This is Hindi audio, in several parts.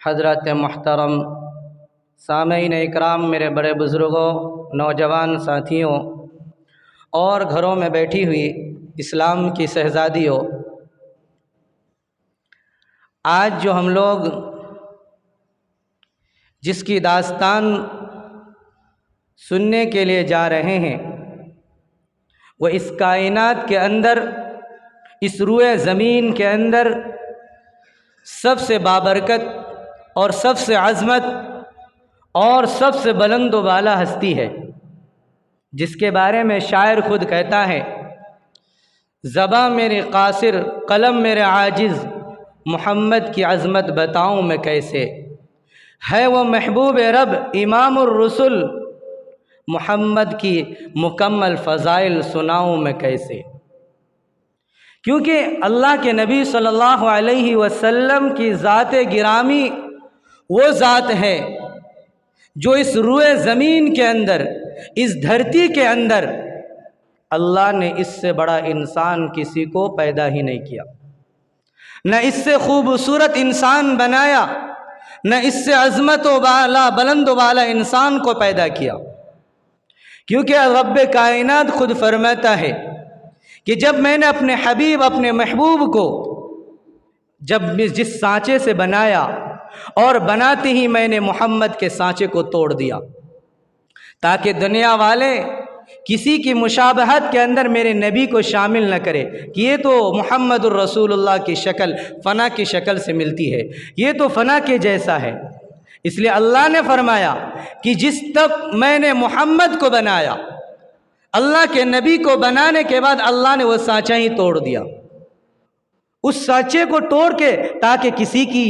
हज़रत मुहतरम सामईन इकराम, मेरे बड़े बुज़ुर्गों, नौजवान साथियों और घरों में बैठी हुई इस्लाम की शहज़ादियों, आज जो हम लोग जिसकी दास्तान सुनने के लिए जा रहे हैं वो इस कायनात के अंदर, इस रूए ज़मीन के अंदर सबसे बाबरकत और सबसे अज़मत और सबसे बुलंद व बाला हस्ती है, जिसके बारे में शायर खुद कहता है, ज़बां मेरे कासिर कलम मेरे आजिज़, मोहम्मद की अज़मत बताऊं मैं कैसे। है वो महबूब रब इमामुर रसूल, मोहम्मद की मुकम्मल फ़ज़ाइल सुनाऊं मैं कैसे। क्योंकि अल्लाह के नबी सल्लल्लाहु अलैहि वसल्लम की ज़ात गिरामी वो ज़ात है जो इस रूए ज़मीन के अंदर, इस धरती के अंदर अल्लाह ने इससे बड़ा इंसान किसी को पैदा ही नहीं किया, न इससे खूबसूरत इंसान बनाया, न इससे अज़मत व बाला बुलंद वाला इंसान को पैदा किया। क्योंकि रब्ब कायनात खुद फरमाता है कि जब मैंने अपने हबीब, अपने महबूब को जब जिस सांचे से बनाया और बनाते ही मैंने मोहम्मद के सांचे को तोड़ दिया, ताकि दुनिया वाले किसी की मुशाबहत के अंदर मेरे नबी को शामिल न करे कि ये तो मुहम्मदुर रसूलुल्लाह की शक्ल फ़ना की शक्ल से मिलती है, ये तो फ़ना के जैसा है। इसलिए अल्लाह ने फरमाया कि जिस तक मैंने मोहम्मद को बनाया, अल्लाह के नबी को बनाने के बाद अल्लाह ने वो सांचा ही तोड़ दिया, उस सांचे को तोड़ के, ताकि किसी की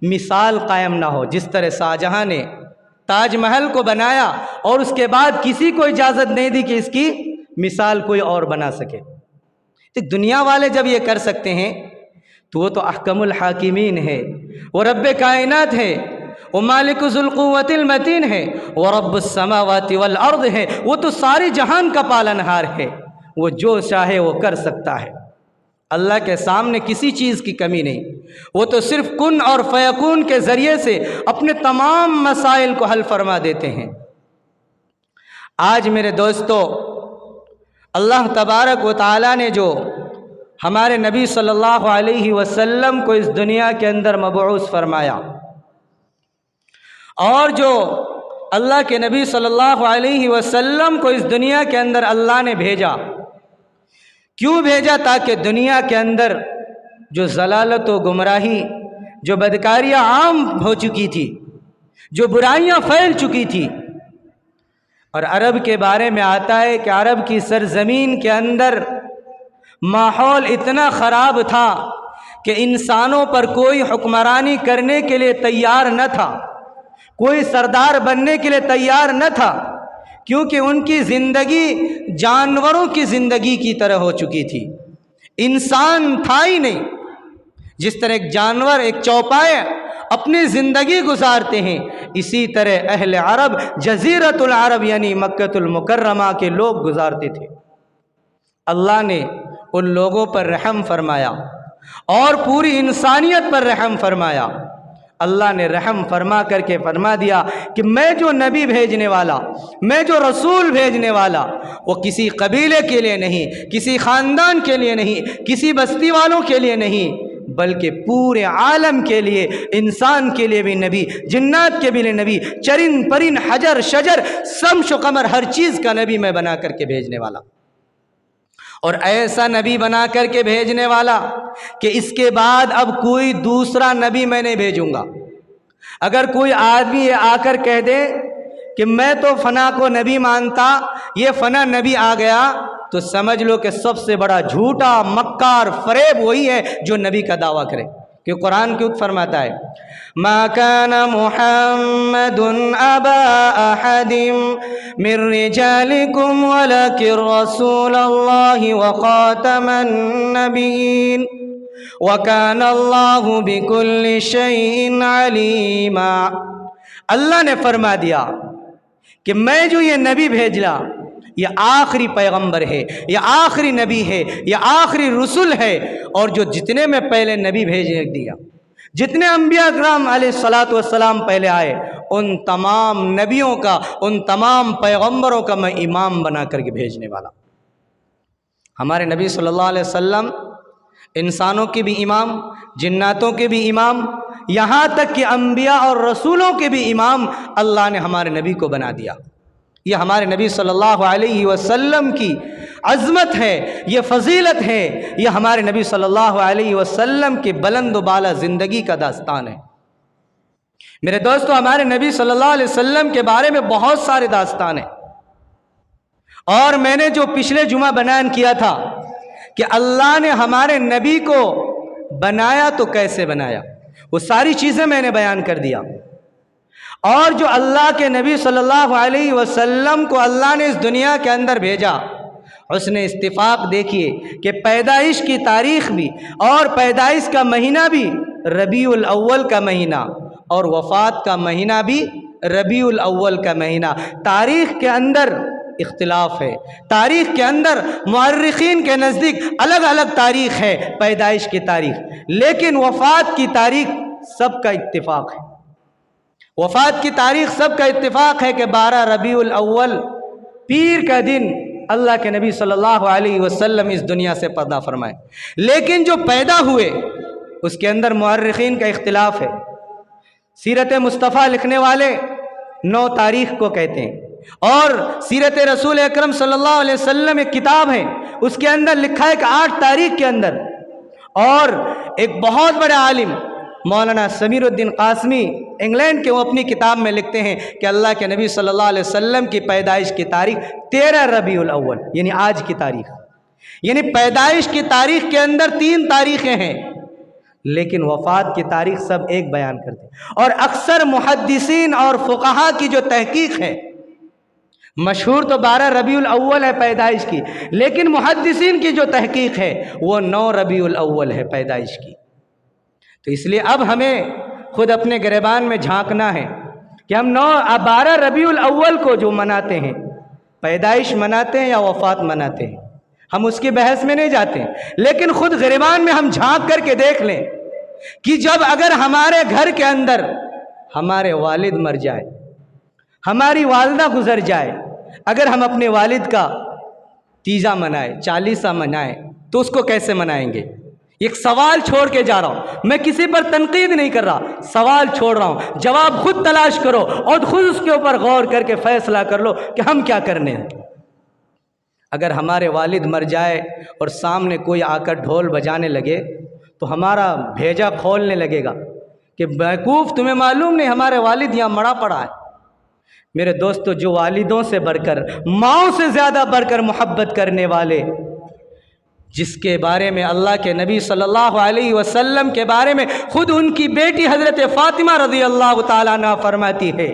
मिसाल कायम ना हो। जिस तरह शाहजहां ने ताजमहल को बनाया और उसके बाद किसी को इजाज़त नहीं दी कि इसकी मिसाल कोई और बना सके। तो दुनिया वाले जब ये कर सकते हैं तो वो तो अहकमुल हाकिमीन है, वो रब्बे कायनात है, वो मालिकुल कुव्वतिल मतीन है, वो रब्बुस समावाति वल अर्द है, वो तो सारे जहान का पालनहार है, वो जो चाहे वो कर सकता है। अल्लाह के सामने किसी चीज़ की कमी नहीं, वो तो सिर्फ कुन और फयकून के ज़रिए से अपने तमाम मसाइल को हल फरमा देते हैं। आज मेरे दोस्तों, अल्लाह तबारक व तआला ने जो हमारे नबी सल्लल्लाहु अलैहि वसल्लम को इस दुनिया के अंदर मबऊस फरमाया, और जो अल्लाह के नबी सल्लल्लाहु अलैहि वसल्लम को इस दुनिया के अंदर अल्लाह ने भेजा, क्यों भेजा? ताकि दुनिया के अंदर जो ज़लालत व गुमराही, जो बदकारियाँ आम हो चुकी थी, जो बुराइयाँ फैल चुकी थी, और अरब के बारे में आता है कि अरब की सरज़मीन के अंदर माहौल इतना ख़राब था कि इंसानों पर कोई हुक्मरानी करने के लिए तैयार न था, कोई सरदार बनने के लिए तैयार न था, क्योंकि उनकी ज़िंदगी जानवरों की ज़िंदगी की तरह हो चुकी थी। इंसान था ही नहीं। जिस तरह एक जानवर, एक चौपाए अपनी ज़िंदगी गुजारते हैं, इसी तरह अहले अरब, जज़ीरतुल अरब यानी मक्कतुल मुकर्रमा के लोग गुजारते थे। अल्लाह ने उन लोगों पर रहम फरमाया और पूरी इंसानियत पर रहम फरमाया। अल्लाह ने रहम फरमा करके फरमा दिया कि मैं जो नबी भेजने वाला, मैं जो रसूल भेजने वाला, वो किसी कबीले के लिए नहीं, किसी ख़ानदान के लिए नहीं, किसी बस्ती वालों के लिए नहीं, बल्कि पूरे आलम के लिए, इंसान के लिए भी नबी, जिन्नात के भी लिए नबी, चरिन परिन हजर शजर शम्स कमर हर चीज़ का नबी मैं बना करके भेजने वाला। और ऐसा नबी बना करके भेजने वाला कि इसके बाद अब कोई दूसरा नबी मैं नहीं भेजूंगा। अगर कोई आदमी ये आकर कह दे कि मैं तो फना को नबी मानता, ये फना नबी आ गया, तो समझ लो कि सबसे बड़ा झूठा मक्कार फरेब वही है जो नबी का दावा करे। कि कुरान क्यों फरमाता है, मा काना मुहम्मदुन अबा अहदिम मिर रिजालिकुम वलाकिन रसूलल्लाहि व खातमन नबिय्यीन व काना अल्लाहु बिकुल्लि शैइन अलीमा। अल्लाह ने फरमा दिया कि मैं जो ये नबी भेजला, ये आखिरी पैगंबर है, ये आखिरी नबी है, ये आखिरी रसूल है। और जो जितने में पहले नबी भेज दिया, जितने अंबिया किराम अलैहिस्सलातु वस्सलाम पहले आए, उन तमाम नबियों का, उन तमाम पैगंबरों का मैं इमाम बना करके भेजने वाला। हमारे नबी सल्लल्लाहु अलैहि वसल्लम इंसानों के भी इमाम, जिन्नातों के भी इमाम, यहाँ तक कि अंबिया और रसूलों के भी इमाम अल्लाह ने हमारे नबी को बना दिया। ये हमारे नबी सल्लल्लाहु अलैहि वसल्लम की अज़मत है, ये फ़जीलत है, ये हमारे नबी सल्लल्लाहु अलैहि वसल्लम की बुलंद बाला ज़िंदगी का दास्तान है। मेरे दोस्तों, हमारे नबी सल्लल्लाहु अलैहि वसल्लम के बारे में बहुत सारे दास्तान हैं। और मैंने जो पिछले जुमा बयान किया था कि अल्लाह ने हमारे नबी को बनाया तो कैसे बनाया, वो सारी चीज़ें मैंने बयान कर दिया। और जो अल्लाह के नबी सल्लल्लाहु अलैहि वसल्लम को अल्लाह ने इस दुनिया के अंदर भेजा, उसने इत्तिफाक देखिए कि पैदाइश की तारीख़ भी और पैदाइश का महीना भी रबीउल अव्वल का महीना और वफ़ात का महीना भी रबीउल अव्वल का महीना। तारीख़ के अंदर इख्तिलाफ है, तारीख़ के अंदर मुअर्रिखीन के नज़दीक अलग अलग तारीख़ है पैदाइश की तारीख़, लेकिन वफ़ात की तारीख़ सबका इत्तिफाक है। वफ़ात की तारीख़ सबका इत्तिफाक है कि 12 रबीउल अव्वल पीर का दिन अल्लाह के नबी सल्लल्लाहु अलैहि वसल्लम इस दुनिया से पर्दा फरमाए। लेकिन जो पैदा हुए उसके अंदर मुअर्रिखीन का इख्तिलाफ है। सीरत मुस्तफ़ा लिखने वाले 9 तारीख़ को कहते हैं और सीरत रसूल अकरम सल्लल्लाहु अलैहि वसल्लम एक किताब है, उसके अंदर लिखा है कि 8 तारीख़ के अंदर। और एक बहुत बड़े आलिम मौलाना समीरुद्दीन कासमी इंग्लैंड के, वो अपनी किताब में लिखते हैं कि अल्लाह के नबी सल्लल्लाहु अलैहि वसल्लम की पैदाइश की तारीख़ 13 रबीउल अव्वल, यानी आज की तारीख़, यानी पैदाइश की तारीख़ के अंदर 3 तारीख़ें हैं, लेकिन वफ़ात की तारीख़ सब एक बयान करते हैं। और अक्सर मुहद्दिसीन और फुक़हा की जो तहकीक है, मशहूर तो 12 रबीउल अव्वल है पैदाइश की, लेकिन मुहद्दिसीन की जो तहकीक है वो 9 रबीउल अव्वल है पैदाइश की। तो इसलिए अब हमें खुद अपने गिरबान में झांकना है कि हम 12 रबीउल अव्वल को जो मनाते हैं, पैदाइश मनाते हैं या वफ़ात मनाते हैं, हम उसकी बहस में नहीं जाते, लेकिन खुद गिरबान में हम झांक करके देख लें कि जब अगर हमारे घर के अंदर हमारे वालिद मर जाए, हमारी वालदा गुजर जाए, अगर हम अपने वालिद का तीजा मनाए, चालीसा मनाए, तो उसको कैसे मनाएंगे? एक सवाल छोड़ के जा रहा हूं, मैं किसी पर तनकीद नहीं कर रहा, सवाल छोड़ रहा हूं, जवाब खुद तलाश करो और खुद उसके ऊपर गौर करके फैसला कर लो कि हम क्या करने हैं। अगर हमारे वालिद मर जाए और सामने कोई आकर ढोल बजाने लगे तो हमारा भेजा खोलने लगेगा कि बेवकूफ़, तुम्हें मालूम नहीं हमारे वालिद यहाँ मरा पड़ा है। मेरे दोस्तों, जो वालिदों से बढ़कर, माँओं से ज़्यादा बढ़कर मोहब्बत करने वाले, जिसके बारे में अल्लाह के नबी सल्लल्लाहु अलैहि वसल्लम के बारे में खुद उनकी बेटी हज़रत फ़ातिमा रज़ी अल्लाह ताला अन्हा फरमाती है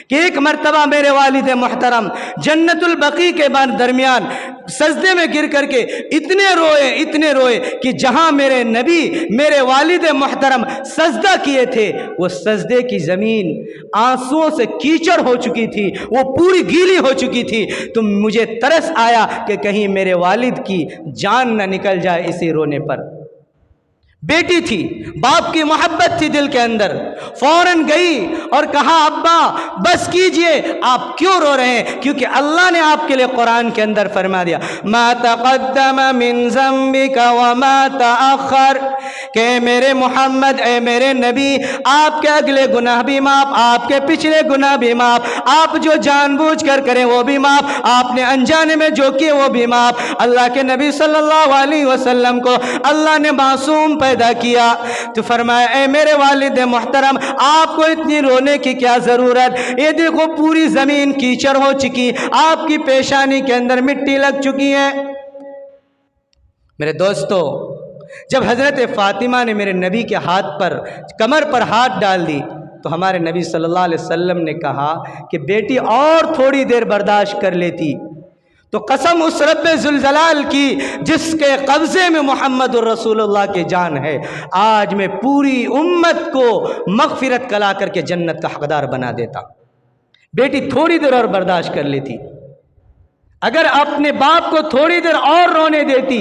कि एक मर्तबा मेरे वालिद मोहतरम जन्नतुल बकी के दरमियान सजदे में गिर करके इतने रोए कि जहाँ मेरे नबी, मेरे वालिद मोहतरम सजदा किए थे, वो सजदे की ज़मीन आंसुओं से कीचड़ हो चुकी थी, वो पूरी गीली हो चुकी थी। तो मुझे तरस आया कि कहीं मेरे वालिद की जान न निकल जाए इसी रोने पर। बेटी थी, बाप की मोहब्बत थी दिल के अंदर, फौरन गई और कहा, अब्बा बस कीजिए, आप क्यों रो रहे हैं? क्योंकि अल्लाह ने आपके लिए कुरान के अंदर फरमा दिया, मा तक़द्दम मिन ज़म्बिका व मा तअख़्ख़र, कि मेरे मोहम्मद, ए मेरे नबी, आपके अगले गुनाह भी माफ, आपके पिछले गुनाह भी माफ, आप जो जानबूझ कर करें वो भी माफ, आपने अनजाने में जो किए वो भी माफ। अल्लाह के नबी सल्लल्लाहु अलैहि वसल्लम को अल्लाह ने मासूम पैदा किया तो फरमाया, ए मेरे वालिद मोहतरम, आपको इतनी रोने की क्या ज़रूरत, ये देखो पूरी ज़मीन कीचड़ हो चुकी, आपकी पेशानी के अंदर मिट्टी लग चुकी है। मेरे दोस्तों, जब हज़रत फ़ातिमा ने मेरे नबी के हाथ पर, कमर पर हाथ डाल दी तो हमारे नबी सल्लल्लाहु अलैहि वसल्लम ने कहा कि बेटी और थोड़ी देर बर्दाश्त कर लेती तो कसम उस रब्बे ज़ुल-जलाल की जिसके कब्ज़े में मुहम्मदुर रसूलुल्लाह की जान है, आज मैं पूरी उम्मत को मग़फ़िरत कला करके जन्नत का हक़दार बना देता। बेटी थोड़ी देर और बर्दाश्त कर लेती, अगर अपने बाप को थोड़ी देर और रोने देती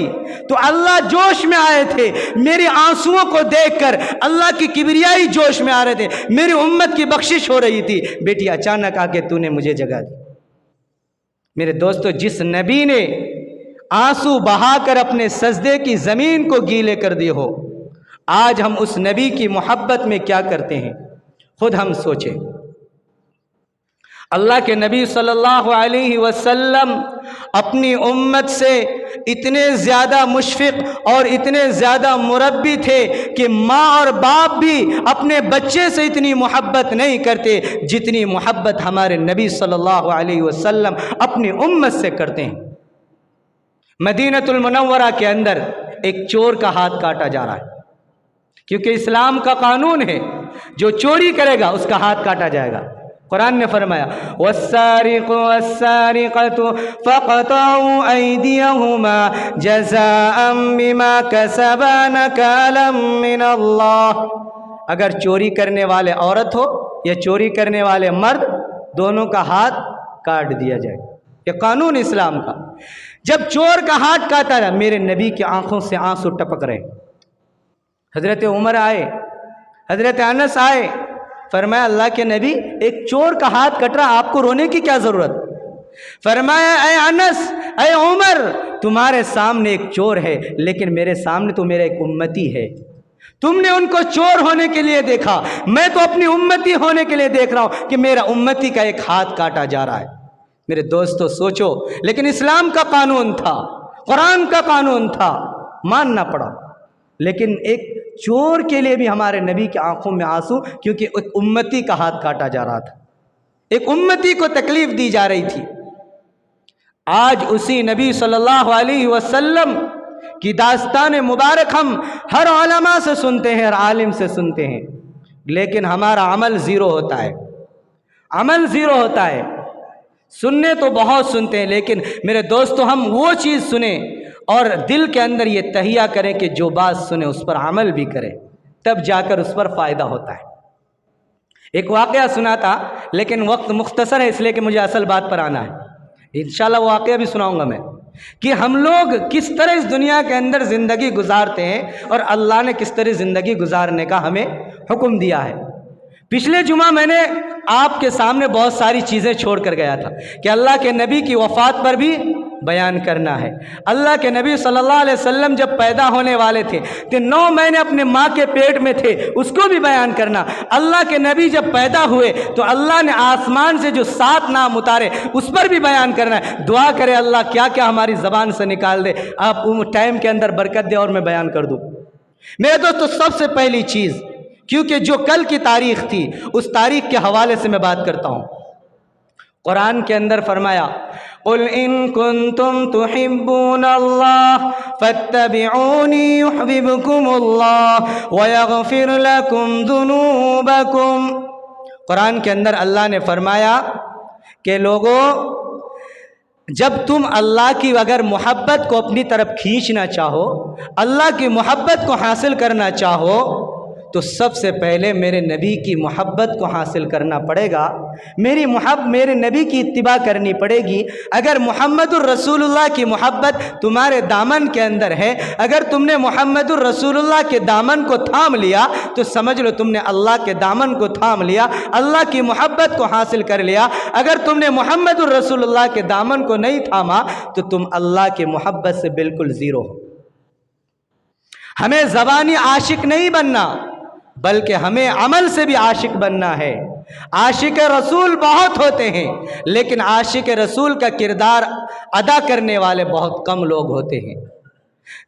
तो अल्लाह जोश में आए थे, मेरे आंसुओं को देखकर अल्लाह की किबरियाई जोश में आ रहे थे, मेरी उम्मत की बख्शिश हो रही थी। बेटी अचानक आके तूने मुझे जगा दी। मेरे दोस्तों, जिस नबी ने आंसू बहाकर अपने सजदे की ज़मीन को गीले कर दिए हो, आज हम उस नबी की मोहब्बत में क्या करते हैं, खुद हम सोचें। अल्लाह के नबी सल्लल्लाहु अलैहि वसल्लम अपनी उम्मत से इतने ज़्यादा मुशफ़िक़ और इतने ज़्यादा मुरब्बी थे कि माँ और बाप भी अपने बच्चे से इतनी मोहब्बत नहीं करते जितनी मोहब्बत हमारे नबी सल्लल्लाहु अलैहि वसल्लम अपनी उम्मत से करते हैं। मदीनतुल मुनव्वरा के अंदर एक चोर का हाथ काटा जा रहा है, क्योंकि इस्लाम का कानून है जो चोरी करेगा उसका हाथ काटा जाएगा। कुरान ने फरमाया, वस्सारिक़ु वस्सारिक़तु फ़क़तऊ अयदियहुमा जज़ाअम बिमा कसबा नकालम मिनल्लाह। अगर चोरी करने वाले औरत हो या चोरी करने वाले मर्द, दोनों का हाथ काट दिया जाए। ये कानून इस्लाम का। जब चोर का हाथ काटा रहा, मेरे नबी की आंखों से आंसू टपक रहे। हजरत उमर आए, हजरत अनस आए, फरमाया अल्लाह के नबी, एक चोर का हाथ कट रहा, आपको रोने की क्या जरूरत। फरमाया, ऐ अनस, ऐ उमर, तुम्हारे सामने एक चोर है लेकिन मेरे सामने तो मेरा एक उम्मती है। तुमने उनको चोर होने के लिए देखा, मैं तो अपनी उम्मती होने के लिए देख रहा हूं कि मेरा उम्मती का एक हाथ काटा जा रहा है। मेरे दोस्तों सोचो, लेकिन इस्लाम का कानून था, कुरान का कानून था, मानना पड़ा। लेकिन एक चोर के लिए भी हमारे नबी की आंखों में आंसू, क्योंकि एक उम्मती का हाथ काटा जा रहा था, एक उम्मती को तकलीफ दी जा रही थी। आज उसी नबी सल्लल्लाहु अलैहि वसल्लम की दास्तान मुबारक हम हर उलमा से सुनते हैं, हर आलिम से सुनते हैं, लेकिन हमारा अमल ज़ीरो होता है। अमल ज़ीरो होता है। सुनने तो बहुत सुनते हैं, लेकिन मेरे दोस्तों हम वो चीज़ सुने और दिल के अंदर ये तहिया करें कि जो बात सुने उस पर अमल भी करें, तब जाकर उस पर फ़ायदा होता है। एक वाक़या सुना था, लेकिन वक्त मुख्तसर है इसलिए कि मुझे असल बात पर आना है। इंशाल्लाह वो वाक़या भी सुनाऊंगा मैं कि हम लोग किस तरह इस दुनिया के अंदर ज़िंदगी गुजारते हैं और अल्लाह ने किस तरह ज़िंदगी गुजारने का हमें हुक्म दिया है। पिछले जुमा मैंने आपके सामने बहुत सारी चीज़ें छोड़ कर गया था कि अल्लाह के नबी की वफ़ात पर भी बयान करना है। अल्लाह के नबी सल्लल्लाहु अलैहि वसल्लम जब पैदा होने वाले थे तो 9 महीने अपने माँ के पेट में थे, उसको भी बयान करना। अल्लाह के नबी जब पैदा हुए तो अल्लाह ने आसमान से जो 7 नाम उतारे उस पर भी बयान करना है। दुआ करे अल्लाह क्या क्या हमारी ज़बान से निकाल दे, आप टाइम के अंदर बरकत दे और मैं बयान कर दूँ। मेरे दोस्तों सबसे पहली चीज़, क्योंकि जो कल की तारीख थी उस तारीख के हवाले से मैं बात करता हूँ। कुरान के अंदर फरमाया, कुल इन कुंतुम तुहिब्बूनल्लाह फत्तबिऊनी युहब्बुकुमुल्लाह व यगफिर लकुम दुनूबकुम। कुरान के अंदर अल्लाह ने फरमाया कि लोगों, जब तुम अल्लाह की अगर मोहब्बत को अपनी तरफ खींचना चाहो, अल्लाह की मोहब्बत को हासिल करना चाहो, तो सबसे पहले मेरे नबी की मोहब्बत को हासिल करना पड़ेगा। मेरे नबी की इत्तिबा करनी पड़ेगी। अगर मुहम्मदुर रसूलुल्लाह की मोहब्बत तुम्हारे दामन के अंदर है, अगर तुमने मुहम्मदुर रसूलुल्लाह के दामन को थाम लिया तो समझ लो तुमने अल्लाह के दामन को थाम लिया, अल्लाह की मोहब्बत को हासिल कर लिया। अगर तुमने मुहम्मदुर रसूलुल्लाह के दामन को नहीं थामा तो तुम अल्लाह की मोहब्बत से बिल्कुल ज़ीरो हो। हमें ज़बानी आशिक नहीं बनना, बल्कि हमें अमल से भी आशिक बनना है। आशिक रसूल बहुत होते हैं, लेकिन आशिक रसूल का किरदार अदा करने वाले बहुत कम लोग होते हैं।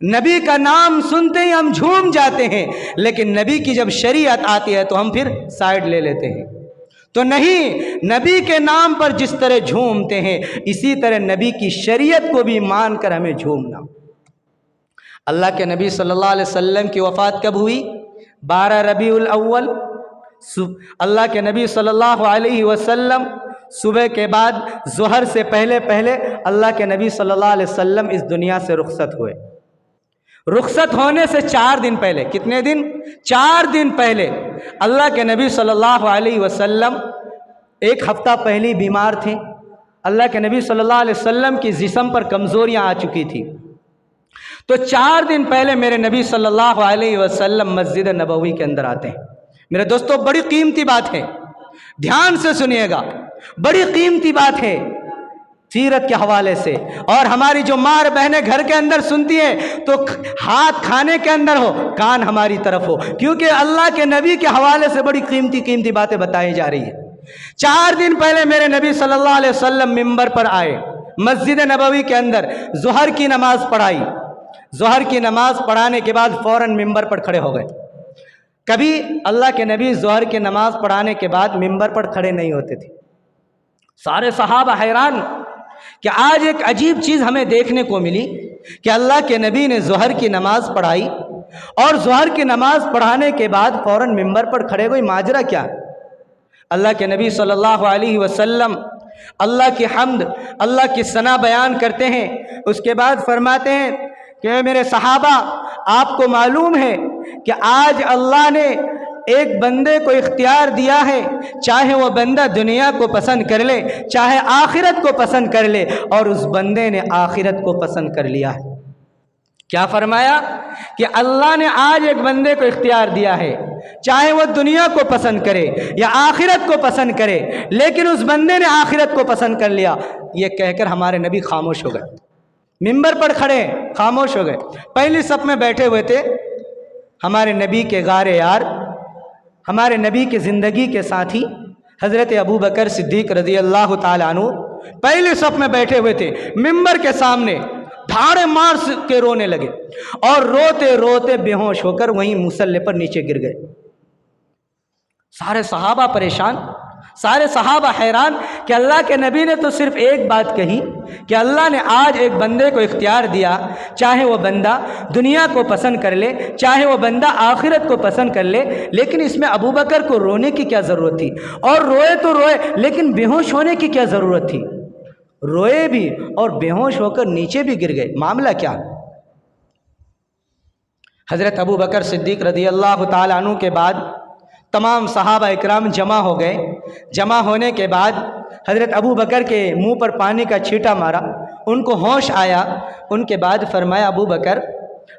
नबी का नाम सुनते ही हम झूम जाते हैं, लेकिन नबी की जब शरीयत आती है तो हम फिर साइड ले लेते हैं। तो नहीं, नबी के नाम पर जिस तरह झूमते हैं, इसी तरह नबी की शरीयत को भी मानकर हमें झूमना। अल्लाह के नबी सल्लल्लाहु अलैहि वसल्लम की वफ़ात कब हुई? 12 रबीउल अव्वल। अल्लाह के नबी सल्लल्लाहु अलैहि वसल्लम सुबह के बाद ज़ोहर से पहले पहले अल्लाह के नबी सल्लल्लाहु अलैहि वसल्लम इस दुनिया से रुखसत हुए। रुखसत होने से 4 दिन पहले, कितने दिन? 4 दिन पहले अल्लाह के नबी सल्लल्लाहु अलैहि वसल्लम एक हफ्ता पहले बीमार थे। अल्लाह के नबी सल्लल्लाहु अलैहि वसल्लम की जिस्म पर कमज़ोरियाँ आ चुकी थी। तो 4 दिन पहले मेरे नबी सल्लल्लाहु अलैहि वसल्लम मस्जिद नबवी के अंदर आते हैं। मेरे दोस्तों, बड़ी कीमती बात है, ध्यान से सुनिएगा, बड़ी कीमती बात है सीरत के हवाले से। और हमारी जो माँ बहनें घर के अंदर सुनती हैं तो हाथ खाने के अंदर हो, कान हमारी तरफ हो, क्योंकि अल्लाह के नबी के हवाले से बड़ी कीमती कीमती बातें बताई जा रही है। 4 दिन पहले मेरे नबी सल्लल्लाहु अलैहि वसल्लम मिंबर पर आए, मस्जिद नबवी के अंदर ज़ोहर की नमाज पढ़ाई। ज़ोहर की नमाज पढ़ाने के बाद फ़ौरन मिंबर पर खड़े हो गए। कभी अल्लाह के नबी ज़ोहर की नमाज पढ़ाने के बाद मिंबर पर खड़े नहीं होते थे। सारे सहाबा हैरान कि आज एक अजीब चीज़ हमें देखने को मिली कि अल्लाह के नबी ने ज़ोहर की नमाज पढ़ाई और ज़ोहर की नमाज पढ़ाने के बाद फ़ौरन मिंबर पर खड़े हुए, माजरा क्या? अल्लाह के नबी सल्लल्लाहु अलैहि वसल्लम अल्लाह की हम्द, अल्लाह की सना बयान करते हैं। उसके बाद फरमाते हैं कि मेरे सहाबा, आपको मालूम है कि आज अल्लाह ने एक बंदे को इख्तियार दिया है, चाहे वो बंदा दुनिया को पसंद कर ले, चाहे आखिरत को पसंद कर ले, और उस बंदे ने आखिरत को पसंद कर लिया है। क्या फरमाया कि अल्लाह ने आज एक बंदे को इख्तियार दिया है, चाहे वो दुनिया को पसंद करे या आखिरत को पसंद करे, लेकिन उस बंदे ने आखिरत को पसंद कर लिया। ये कहकर हमारे नबी खामोश हो गए, मिंबर पर खड़े खामोश हो गए। पहली सफ में बैठे हुए थे हमारे नबी के गारे यार, हमारे नबी की ज़िंदगी के साथी हज़रत अबू बकर सिद्दीक़ रज़ी अल्लाह ताला अन्हु पहले सफ में बैठे हुए थे। मिंबर के सामने धाड़े मार के रोने लगे और रोते रोते बेहोश होकर वहीं मुसल्ले पर नीचे गिर गए। सारे सहाबा परेशान, सारे सहाबा हैरान कि अल्लाह के नबी ने तो सिर्फ एक बात कही कि अल्लाह ने आज एक बंदे को इख्तियार दिया, चाहे वो बंदा दुनिया को पसंद कर ले, चाहे वो बंदा आखिरत को पसंद कर ले, लेकिन इसमें अबू बकर को रोने की क्या ज़रूरत थी? और रोए तो रोए, लेकिन बेहोश होने की क्या ज़रूरत थी? रोए भी और बेहोश होकर नीचे भी गिर गए, मामला क्या? हज़रत अबू बकर सिद्दीक़ रज़ी अल्लाह ताला अन्हु के बाद तमाम सहाबा इकराम जमा हो गए। जमा होने के बाद हज़रत अबू बकर के मुंह पर पानी का छींटा मारा, उनको होश आया। उनके बाद फरमाया, अबू बकर,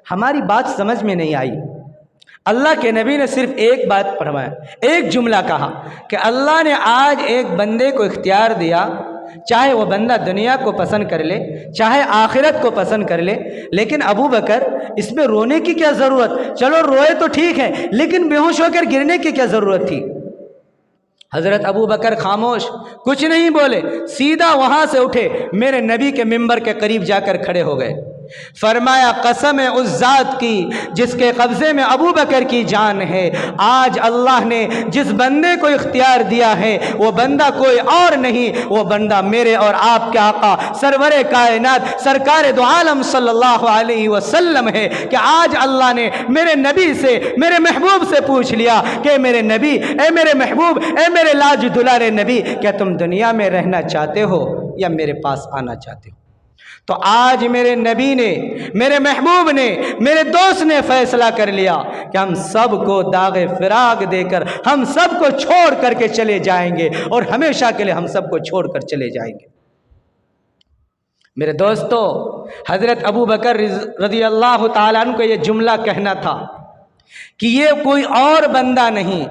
हमारी बात समझ में नहीं आई। अल्लाह के नबी ने सिर्फ एक बात फरमाया, एक जुमला कहा कि अल्लाह ने आज एक बंदे को इख्तियार दिया, चाहे वो बंदा दुनिया को पसंद कर ले, चाहे आखिरत को पसंद कर ले, लेकिन अबू बकर इसमें रोने की क्या ज़रूरत? चलो रोए तो ठीक है, लेकिन बेहोश होकर गिरने की क्या ज़रूरत थी? हज़रत अबू बकर खामोश, कुछ नहीं बोले, सीधा वहाँ से उठे, मेरे नबी के मिंबर के करीब जाकर खड़े हो गए। फरमाया, कसम है उस ज़ात की जिसके कब्ज़े में अबू बकर की जान है, आज अल्लाह ने जिस बंदे को इख्तियार दिया है वो बंदा कोई और नहीं, वो बंदा मेरे और आपके आका सरवरे कायनात सरकार दो आलम सल्लल्लाहु अलैहि वसल्लम है कि आज अल्लाह ने मेरे नबी से, मेरे महबूब से पूछ लिया कि मेरे नबी, ए मेरे महबूब, ए मेरे लाज दुलारे नबी, क्या तुम दुनिया में रहना चाहते हो या मेरे पास आना चाहते हो? तो आज मेरे नबी ने, मेरे महबूब ने, मेरे दोस्त ने फैसला कर लिया कि हम सबको दागे फिराग देकर हम सबको छोड़ करके चले जाएंगे और हमेशा के लिए हम सबको छोड़कर चले जाएंगे। मेरे दोस्तों, हज़रत अबू बकर रज़ी अल्लाह ताला अन्हु को ये जुमला कहना था कि ये कोई और बंदा नहीं,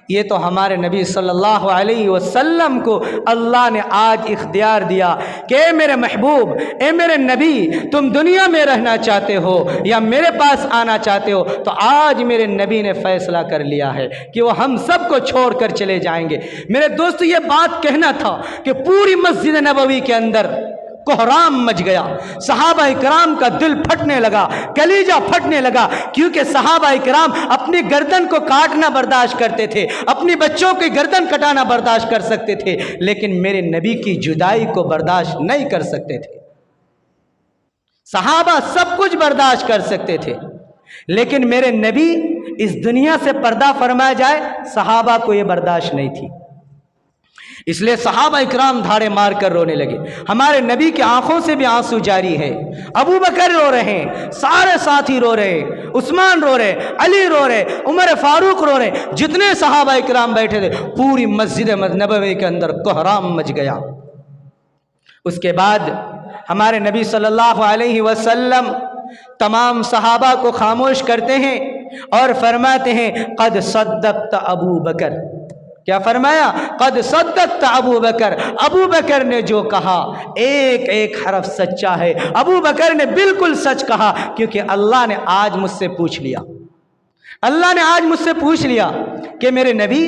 ये तो हमारे नबी सल्लल्लाहु अलैहि वसल्लम को अल्लाह ने आज इख्तियार दिया कि ए मेरे महबूब, ए मेरे नबी, तुम दुनिया में रहना चाहते हो या मेरे पास आना चाहते हो, तो आज मेरे नबी ने फैसला कर लिया है कि वो हम सबको छोड़कर चले जाएंगे। मेरे दोस्त, ये बात कहना था कि पूरी मस्जिद नबवी के अंदर कोहराम मच गया। सहाबा इकराम का दिल फटने लगा, कलीजा फटने लगा, क्योंकि सहाबा इकराम अपनी गर्दन को काटना बर्दाश्त करते थे, अपनी बच्चों की गर्दन कटाना बर्दाश्त कर सकते थे, लेकिन मेरे नबी की जुदाई को बर्दाश्त नहीं कर सकते थे। सहाबा सब कुछ बर्दाश्त कर सकते थे, लेकिन मेरे नबी इस दुनिया से पर्दा फरमाया जाए, सहाबा को यह बर्दाश्त नहीं थी। इसलिए सहाबा इकराम धाड़े मार कर रोने लगे। हमारे नबी की आंखों से भी आंसू जारी है। अबू बकर रो रहे हैं, सारे साथी रो रहे हैं, उस्मान रो रहे, अली रो रहे, उमर फारूक रो रहे, जितने सहाबा इकराम बैठे थे, पूरी मस्जिद नबवी के अंदर कोहराम मच गया। उसके बाद हमारे नबी सल्लल्लाहु अलैहि वसल्लम तमाम सहाबा को खामोश करते हैं और फरमाते हैं, क़द सद्दक़त अबू बकर। क्या फरमाया? क़द सद्दक़त अबू बकर। अबू बकर ने जो कहा एक एक हरफ सच्चा है। अबू बकर ने बिल्कुल सच कहा, क्योंकि अल्लाह ने आज मुझसे पूछ लिया, अल्लाह ने आज मुझसे पूछ लिया कि मेरे नबी,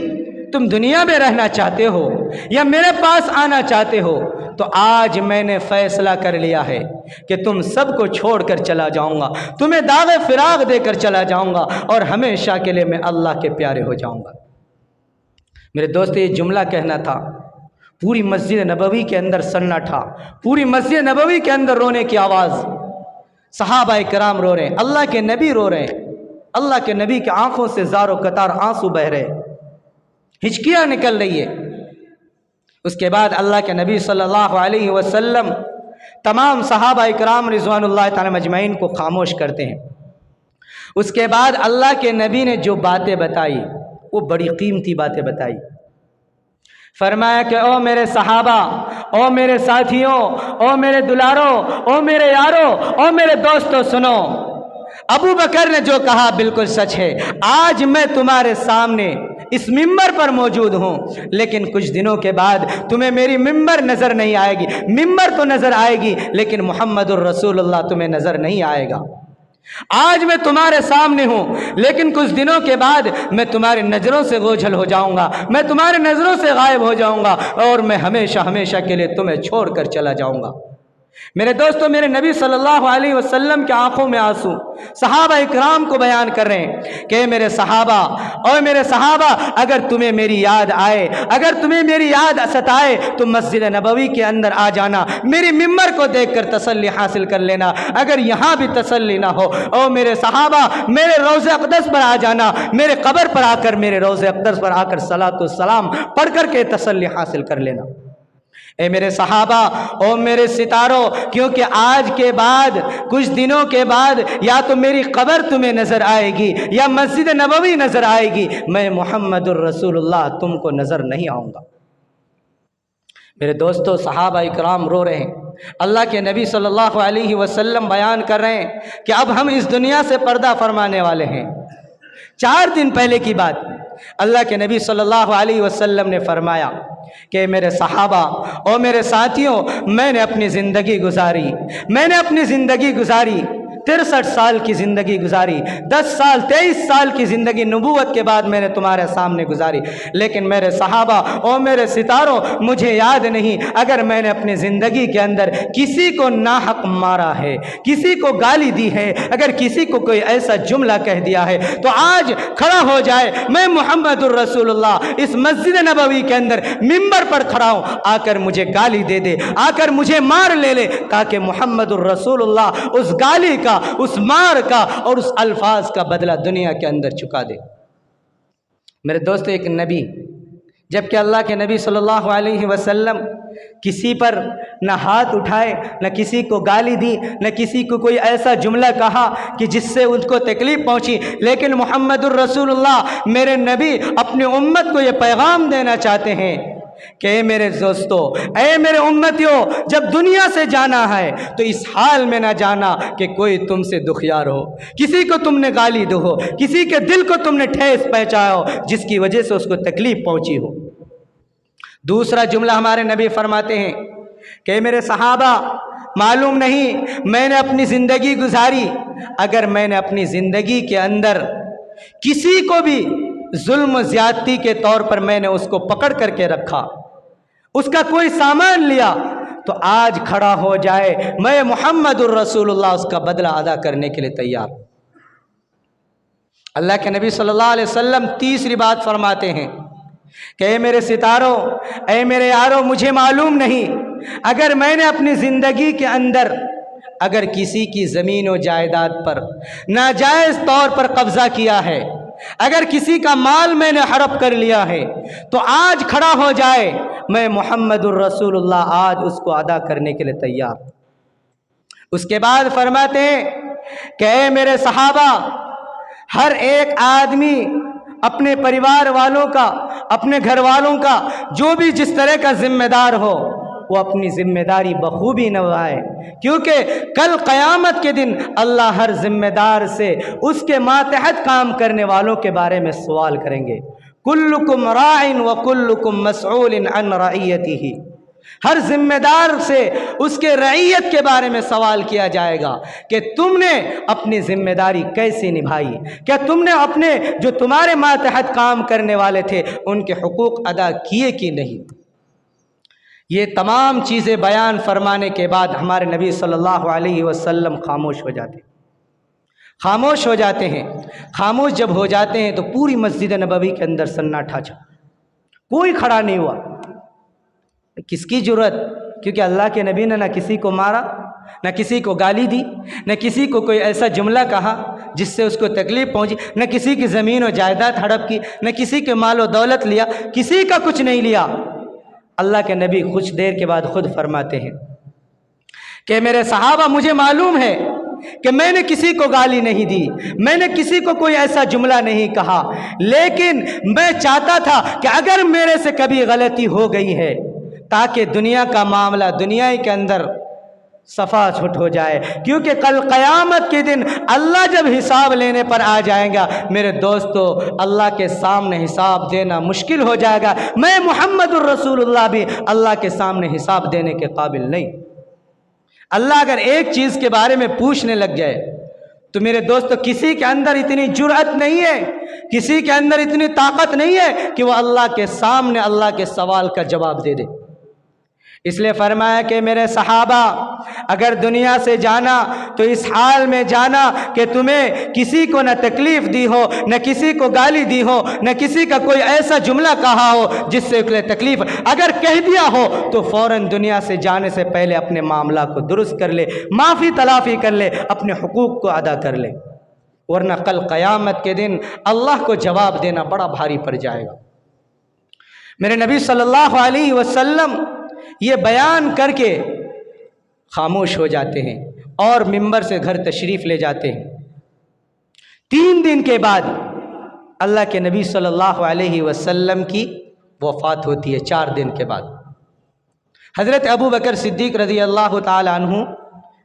तुम दुनिया में रहना चाहते हो या मेरे पास आना चाहते हो, तो आज मैंने फैसला कर लिया है कि तुम सबको छोड़कर चला जाऊंगा, तुम्हें दावे फिराग देकर चला जाऊंगा और हमेशा के लिए मैं अल्लाह के प्यारे हो जाऊंगा। मेरे दोस्त, ये जुमला कहना था, पूरी मस्जिद नबवी के अंदर सन्नाटा, पूरी मस्जिद नबवी के अंदर रोने की आवाज़, सहाबा इकराम रो रहे हैं, अल्लाह के नबी रो रहे हैं, अल्लाह के नबी की आंखों से ज़ारो कतार आंसू बह रहे, हिचकियाँ निकल रही है। उसके बाद अल्लाह के नबी सल्लल्लाहु अलैहि वसल्लम तमाम सहाबा इकराम रिज़वानुल्लाह तआला मजमईन को खामोश करते हैं। उसके बाद अल्लाह के नबी ने जो बातें बताई, वो बड़ी कीमती बातें बताई। फरमाया कि ओ मेरे सहाबा, ओ मेरे साथियों, ओ मेरे दुलारों, ओ मेरे यारों, ओ मेरे दोस्तों, सुनो, अबू बकर ने जो कहा बिल्कुल सच है। आज मैं तुम्हारे सामने इस मिंबर पर मौजूद हूँ, लेकिन कुछ दिनों के बाद तुम्हें मेरी मिंबर नज़र नहीं आएगी। मिंबर तो नज़र आएगी, लेकिन मुहम्मदुर रसूलुल्लाह तुम्हें नज़र नहीं आएगा। आज मैं तुम्हारे सामने हूँ, लेकिन कुछ दिनों के बाद मैं तुम्हारी नज़रों से ओझल हो जाऊँगा, मैं तुम्हारी नज़रों से गायब हो जाऊँगा और मैं हमेशा हमेशा के लिए तुम्हें छोड़कर चला जाऊँगा। मेरे दोस्तों, मेरे नबी सल्लल्लाहु अलैहि वसल्लम की आंखों में आंसू सहाबा इकराम को बयान कर रहे हैं कि मेरे सहाबा, और मेरे सहाबा, अगर तुम्हें मेरी याद आए, अगर तुम्हें मेरी याद सताए, तो मस्जिद नबवी के अंदर आ जाना, मेरी मिंबर को देखकर तसल्ली हासिल कर लेना। अगर यहाँ भी तसल्ली ना हो, ओ मेरे सहाबा, मेरे रोज़े अक़दस पर आ जाना, मेरे कब्र पर आकर, मेरे रोज़े अक़दस पर आकर सलातो सलाम पढ़ कर के तसल्ली हासिल कर लेना। ए मेरे सहाबा, ओ मेरे सितारों, क्योंकि आज के बाद, कुछ दिनों के बाद, या तो मेरी कब्र तुम्हें नज़र आएगी या मस्जिद नबवी नज़र आएगी, मैं मुहम्मदुर रसूलुल्लाह तुमको नज़र नहीं आऊँगा। मेरे दोस्तों, सहाबा इकराम रो रहे हैं, अल्लाह के नबी सल्लल्लाहु अलैहि वसल्लम बयान कर रहे हैं कि अब हम इस दुनिया से पर्दा फरमाने वाले हैं। 4 दिन पहले की बात, अल्लाह के नबी सल्लल्लाहु अलैहि वसल्लम ने फरमाया कि मेरे सहाबा और मेरे साथियों, मैंने अपनी ज़िंदगी गुजारी, मैंने अपनी ज़िंदगी गुजारी, 63 साल की ज़िंदगी गुजारी, 10 साल 23 साल की ज़िंदगी नबूवत के बाद मैंने तुम्हारे सामने गुजारी, लेकिन मेरे सहाबा और मेरे सितारों, मुझे याद नहीं अगर मैंने अपनी ज़िंदगी के अंदर किसी को नाहक मारा है, किसी को गाली दी है, अगर किसी को कोई ऐसा जुमला कह दिया है, तो आज खड़ा हो जाए, मैं मुहम्मदुर रसूलुल्लाह इस मस्जिद नबवी के अंदर मिंबर पर खड़ा हूँ, आकर मुझे गाली दे दे, आकर मुझे मार ले, ताकि मुहम्मदुर रसूलुल्लाह उस गाली का, उस मार का और उस अल्फाज का बदला दुनिया के अंदर चुका दे। मेरे दोस्तों, एक नबी, जबकि अल्लाह के नबी सल्लल्लाहु अलैहि वसल्लम किसी पर न हाथ उठाए, न किसी को गाली दी, न किसी को कोई ऐसा जुमला कहा कि जिससे उनको तकलीफ़ पहुंची, लेकिन मुहम्मदुर रसूलुल्लाह मेरे नबी अपनी उम्मत को ये पैगाम देना चाहते हैं कि ए मेरे दोस्तों, ए मेरे उम्मतियों, जब दुनिया से जाना है तो इस हाल में ना जाना कि कोई तुमसे दुखियार हो, किसी को तुमने गाली दो हो, किसी के दिल को तुमने ठेस पहुंचाया हो जिसकी वजह से उसको तकलीफ पहुंची हो। दूसरा जुमला हमारे नबी फरमाते हैं कि मेरे सहाबा, मालूम नहीं मैंने अपनी ज़िंदगी गुजारी, अगर मैंने अपनी ज़िंदगी के अंदर किसी को भी जुल्म ज़्यादती के तौर पर मैंने उसको पकड़ करके रखा, उसका कोई सामान लिया, तो आज खड़ा हो जाए मैं मुहम्मदुर रसूलुल्लाह उसका बदला अदा करने के लिए तैयार। अल्लाह के नबी सल्लल्लाहु अलैहि वसल्लम तीसरी बात फरमाते हैं कि ए मेरे सितारों, ए मेरे यारों, मुझे मालूम नहीं अगर मैंने अपनी ज़िंदगी के अंदर अगर किसी की ज़मीन और जायदाद पर नाजायज़ तौर पर कब्ज़ा किया है, अगर किसी का माल मैंने हड़प कर लिया है, तो आज खड़ा हो जाए मैं मुहम्मदुर रसूलुल्लाह आज उसको अदा करने के लिए तैयार। उसके बाद फरमाते हैं कि ए मेरे सहाबा, हर एक आदमी अपने परिवार वालों का, अपने घर वालों का, जो भी जिस तरह का जिम्मेदार हो, वो अपनी जिम्मेदारी बखूबी निभाए, क्योंकि कल क़यामत के दिन अल्लाह हर जिम्मेदार से उसके मातहत काम करने वालों के बारे में सवाल करेंगे। कुल्लुकुम राइन व कुल्लुकुम मसऊलिन अन रइयतिही, हर जिम्मेदार से उसके रइयत के बारे में सवाल किया जाएगा कि तुमने अपनी जिम्मेदारी कैसे निभाई, क्या तुमने अपने जो तुम्हारे मातहत काम करने वाले थे उनके हुकूक अदा किए कि नहीं। ये तमाम चीज़ें बयान फरमाने के बाद हमारे नबी सल्लल्लाहु अलैहि वसल्लम खामोश हो जाते हैं। खामोश हो जाते हैं। खामोश जब हो जाते हैं तो पूरी मस्जिद नबवी के अंदर सन्नाटा छा, कोई खड़ा नहीं हुआ। किसकी जुर्रत, क्योंकि अल्लाह के नबी ने ना किसी को मारा, न किसी को गाली दी, न किसी को कोई ऐसा जुमला कहा जिससे उसको तकलीफ़ पहुंची, न किसी की ज़मीन और जायदाद हड़प की, न किसी के माल और दौलत लिया, किसी का कुछ नहीं लिया। अल्लाह के नबी कुछ देर के बाद खुद फरमाते हैं कि मेरे सहाबा, मुझे मालूम है कि मैंने किसी को गाली नहीं दी, मैंने किसी को कोई ऐसा जुमला नहीं कहा, लेकिन मैं चाहता था कि अगर मेरे से कभी गलती हो गई है ताकि दुनिया का मामला दुनिया के अंदर सफ़ा छुट हो जाए, क्योंकि कल क़यामत के दिन अल्लाह जब हिसाब लेने पर आ जाएगा मेरे दोस्तों, अल्लाह के सामने हिसाब देना मुश्किल हो जाएगा। मैं मुहम्मदुर रसूलुल्लाह भी अल्लाह के सामने हिसाब देने के काबिल नहीं। अल्लाह अगर एक चीज़ के बारे में पूछने लग जाए तो मेरे दोस्तों, किसी के अंदर इतनी जुर्अत नहीं है, किसी के अंदर इतनी ताकत नहीं है कि वह अल्लाह के सामने अल्लाह के सवाल का जवाब दे दे। इसलिए फरमाया कि मेरे सहाबा, अगर दुनिया से जाना तो इस हाल में जाना कि तुम्हें किसी को न तकलीफ़ दी हो, न किसी को गाली दी हो, न किसी का कोई ऐसा जुमला कहा हो जिससे उसके तकलीफ़, अगर कह दिया हो तो फ़ौरन दुनिया से जाने से पहले अपने मामला को दुरुस्त कर ले, माफ़ी तलाफ़ी कर ले, अपने हुकूक को अदा कर ले, वरना कल क़यामत के दिन अल्लाह को जवाब देना बड़ा भारी पड़ जाएगा। मेरे नबी सल्लल्लाहु अलैहि वसल्लम ये बयान करके खामोश हो जाते हैं और मिंबर से घर तशरीफ़ ले जाते हैं। 3 दिन के बाद अल्लाह के नबी सल्लल्लाहु अलैहि वसल्लम की वफ़ात होती है। 4 दिन के बाद हज़रत अबू बकर सिद्दीक़ रज़ी अल्लाह ताला अन्हु